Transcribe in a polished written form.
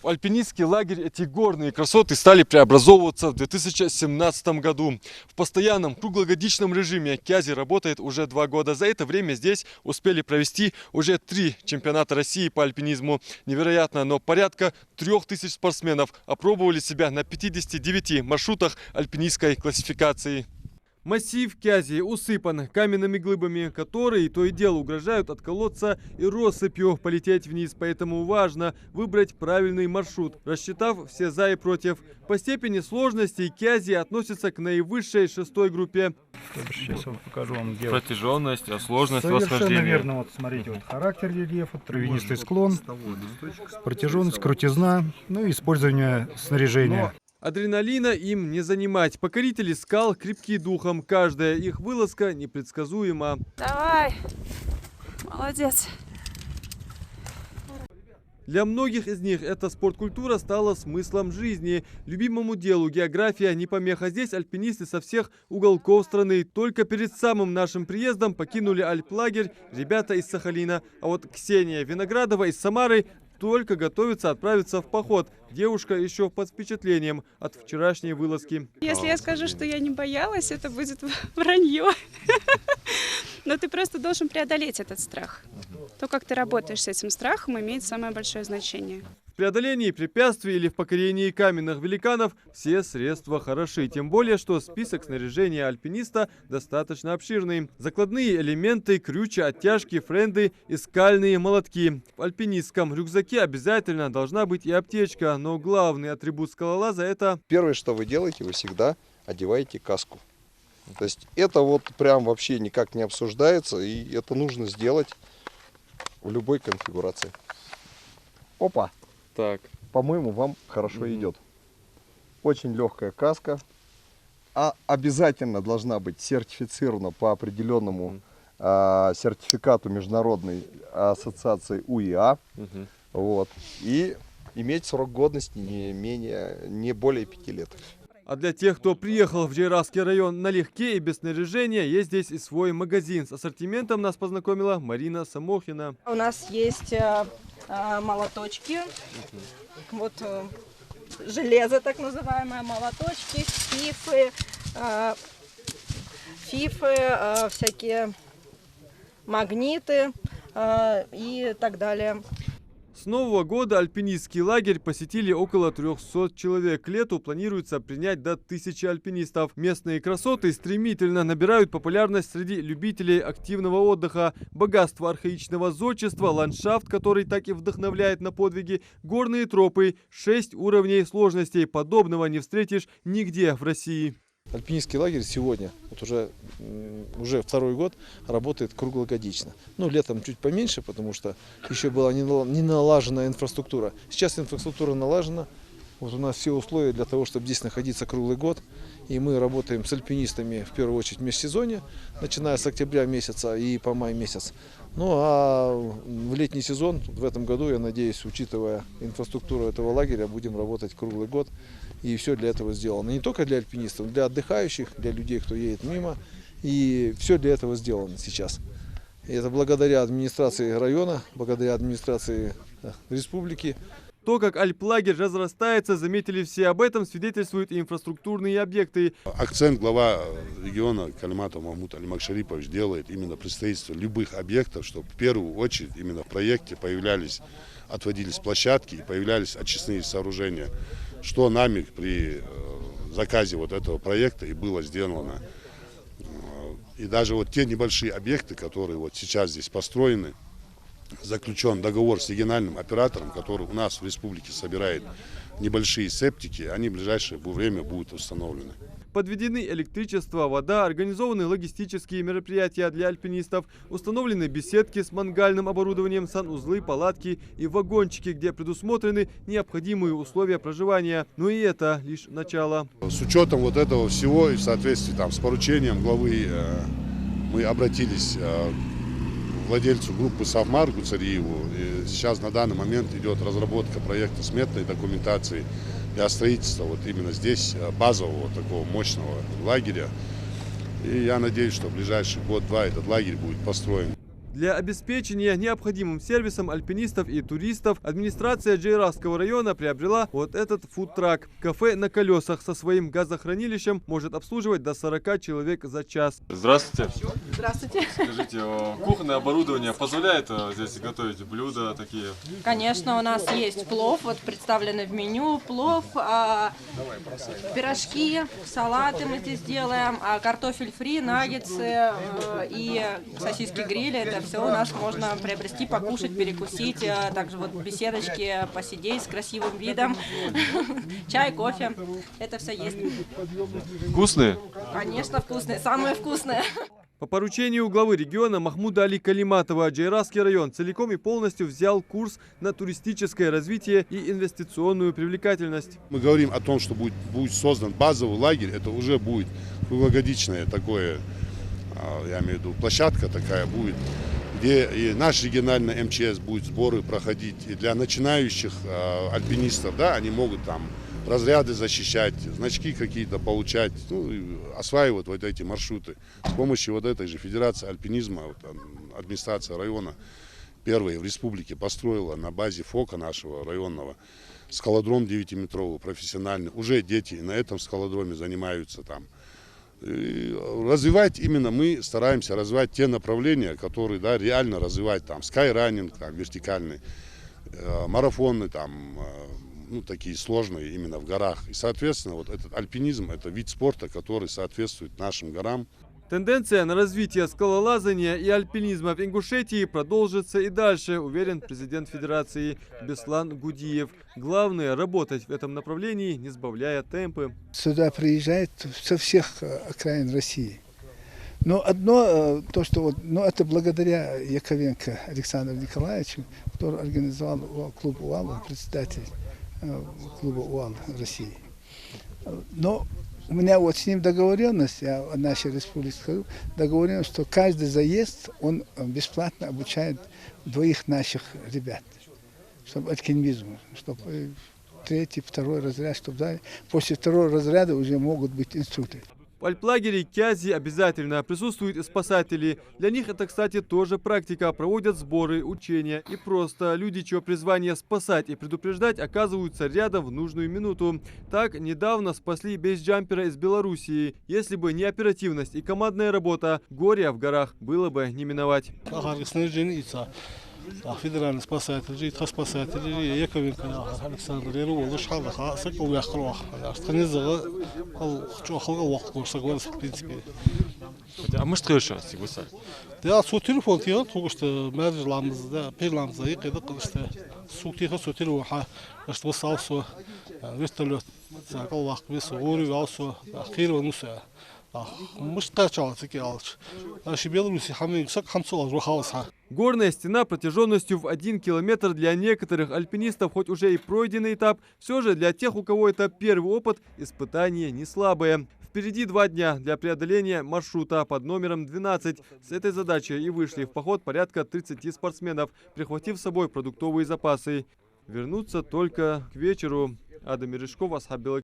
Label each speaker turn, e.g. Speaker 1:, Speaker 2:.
Speaker 1: В альпинистский лагерь эти горные красоты стали преобразовываться в 2017 году. В постоянном круглогодичном режиме Кязи работает уже 2 года. За это время здесь успели провести уже 3 чемпионата России по альпинизму. Невероятно, но порядка 3000 спортсменов опробовали себя на 59 маршрутах альпинистской классификации. Массив Кязи усыпан каменными глыбами, которые то и дело угрожают отколоться и россыпью полететь вниз. Поэтому важно выбрать правильный маршрут, рассчитав все за и против. По степени сложности Кязи относится к наивысшей 6-й группе.
Speaker 2: Сейчас я покажу вам, где
Speaker 1: Протяженность, сложность
Speaker 2: совершенно
Speaker 1: восхождения.
Speaker 2: верно. Вот смотрите, вот характер рельефа, травянистый склон, протяженность, крутизна, ну и использование снаряжения.
Speaker 1: Адреналина им не занимать. Покорители скал крепки духом. Каждая их вылазка непредсказуема.
Speaker 3: Давай! Молодец!
Speaker 1: Для многих из них эта спорткультура стала смыслом жизни. Любимому делу география не помеха. Здесь альпинисты со всех уголков страны. Только перед самым нашим приездом покинули альплагерь ребята из Сахалина. А вот Ксения Виноградова из Самары только готовится отправиться в поход. Девушка еще под впечатлением от вчерашней вылазки.
Speaker 3: Если я скажу, что я не боялась, это будет вранье. Но ты просто должен преодолеть этот страх. То, как ты работаешь с этим страхом, имеет самое большое значение.
Speaker 1: В преодолении препятствий или в покорении каменных великанов все средства хороши. Тем более, что список снаряжения альпиниста достаточно обширный. Закладные элементы, крючья, оттяжки, френды и скальные молотки. В альпинистском рюкзаке обязательно должна быть и аптечка, но главный атрибут скалолаза – это…
Speaker 4: Первое, что вы делаете, вы всегда одеваете каску. То есть это вот прям вообще никак не обсуждается, и это нужно сделать в любой конфигурации. Опа!
Speaker 1: Так.
Speaker 4: По-моему, вам хорошо идет. Очень легкая каска. А обязательно должна быть сертифицирована по определенному сертификату Международной ассоциации УИА. Вот. И иметь срок годности не более 5 лет.
Speaker 1: А для тех, кто приехал в Джейрасский район налегке и без снаряжения, есть здесь и свой магазин. С ассортиментом нас познакомила Марина Самохина.
Speaker 5: У нас есть молоточки, вот железо так называемое, молоточки, фифы, всякие магниты и так далее.
Speaker 1: С Нового года альпинистский лагерь посетили около 300 человек. К лету планируется принять до 1000 альпинистов. Местные красоты стремительно набирают популярность среди любителей активного отдыха. Богатство архаичного зодчества, ландшафт, который так и вдохновляет на подвиги, горные тропы, 6 уровней сложностей. Подобного не встретишь нигде в России.
Speaker 6: Альпинистский лагерь сегодня, вот уже 2-й год, работает круглогодично. Ну, летом чуть поменьше, потому что еще была не налажена инфраструктура. Сейчас инфраструктура налажена. Вот у нас все условия для того, чтобы здесь находиться круглый год. И мы работаем с альпинистами, в первую очередь, в межсезонье, начиная с октября месяца и по май месяц. Ну, а в летний сезон, в этом году, я надеюсь, учитывая инфраструктуру этого лагеря, будем работать круглый год. И все для этого сделано. Не только для альпинистов, для отдыхающих, для людей, кто едет мимо. И все для этого сделано сейчас. И это благодаря администрации района, благодаря администрации республики.
Speaker 1: То, как альплагерь разрастается, заметили все. Об этом свидетельствуют и инфраструктурные объекты.
Speaker 7: Акцент глава региона Калиматов Махмуд Алимакшарипович делает именно при строительстве любых объектов, чтобы в первую очередь именно в проекте отводились площадки и появлялись очистные сооружения, что нами при заказе вот этого проекта и было сделано. И даже вот те небольшие объекты, которые вот сейчас здесь построены, заключен договор с региональным оператором, который у нас в республике собирает небольшие септики, они в ближайшее время будут установлены.
Speaker 1: Подведены электричество, вода, организованы логистические мероприятия для альпинистов, установлены беседки с мангальным оборудованием, санузлы, палатки и вагончики, где предусмотрены необходимые условия проживания. Но и это лишь начало.
Speaker 7: С учетом вот этого всего и в соответствии с поручением главы мы обратились к владельцу группы Савмар Гуцариеву. И сейчас на данный момент идет разработка проекта сметной документации для строительства вот именно здесь базового такого мощного лагеря. И я надеюсь, что в ближайший год-два этот лагерь будет построен.
Speaker 1: Для обеспечения необходимым сервисом альпинистов и туристов администрация Джейрасского района приобрела вот этот фудтрак. Кафе на колесах со своим газохранилищем может обслуживать до 40 человек за час. Здравствуйте.
Speaker 5: Здравствуйте.
Speaker 1: Скажите, кухонное оборудование позволяет здесь готовить блюда такие?
Speaker 5: Конечно, у нас есть плов, вот представлены в меню. Плов, пирожки, салаты мы здесь делаем, картофель фри, наггетсы и сосиски гриль. Это все у нас можно приобрести, покушать, перекусить. Также вот беседочки, посидеть с красивым видом. Чай, кофе. Это все есть.
Speaker 1: Вкусные?
Speaker 5: Конечно, вкусные. Самые вкусные.
Speaker 1: По поручению главы региона Махмуда Али Калиматова Джейрасский район целиком и полностью взял курс на туристическое развитие и инвестиционную привлекательность.
Speaker 7: Мы говорим о том, что будет создан базовый лагерь, это уже будет круглогодичное такое, я имею в виду, площадка такая будет, где и наш региональный МЧС будет сборы проходить. И для начинающих альпинистов, да, они могут там разряды защищать, значки какие-то получать, ну, и осваивать вот эти маршруты. С помощью вот этой же Федерации альпинизма, вот, администрация района первой в республике построила на базе ФОКа нашего районного скалодром 9-метровый, профессиональный. Уже дети на этом скалодроме занимаются там. И развивать именно мы стараемся развивать те направления, которые, да, реально развивать там скайранинг, там, вертикальный, марафоны там, ну, такие сложные именно в горах. И, соответственно, вот этот альпинизм – это вид спорта, который соответствует нашим горам.
Speaker 1: Тенденция на развитие скалолазания и альпинизма в Ингушетии продолжится и дальше, уверен президент Федерации Беслан Гудиев. Главное – работать в этом направлении, не сбавляя темпы.
Speaker 8: Сюда приезжают со всех окраин России. Но одно, то, что вот, но это благодаря Яковенко Александру Николаевичу, который организовал клуб УАЛ, председатель клуба УАЛ России. Но у меня вот с ним договоренность, я о нашей республике скажу, договоренность, что каждый заезд он бесплатно обучает 2 наших ребят, чтобы альпинизму, чтобы 3-й, 2-й разряд, чтобы далее. После 2-го разряда уже могут быть инструкторы.
Speaker 1: В альплагере Кязи обязательно присутствуют и спасатели. Для них это, кстати, тоже практика. Проводят сборы, учения. И просто люди, чье призвание спасать и предупреждать, оказываются рядом в нужную минуту. Так, недавно спасли бейсджампера из Белоруссии. Если бы не оперативность и командная работа, горя в горах было бы не миновать.
Speaker 9: федеральный спасатель, жить спасатель, Яковенко Александр Ярулович шалах, а саков яхрох, станизала, халга вaqt ko'rsak в принципе.
Speaker 1: А мы что еще сигуса?
Speaker 9: Да, су телефон тиyor, тугышты мәҗлисламызда, пейламызда икеде кылышты. Су тиyor, су телефон ха, что салсу, вертолет, сакал вaqt бес, горы алсу, хирва нуса.
Speaker 1: Горная стена протяженностью в 1 километр для некоторых альпинистов, хоть уже и пройденный этап, все же для тех, у кого это первый опыт, испытание не слабое. Впереди 2 дня для преодоления маршрута под номером 12. С этой задачей и вышли в поход порядка 30 спортсменов, прихватив с собой продуктовые запасы. Вернуться только к вечеру. Адам Мережков, Асхаб Белок.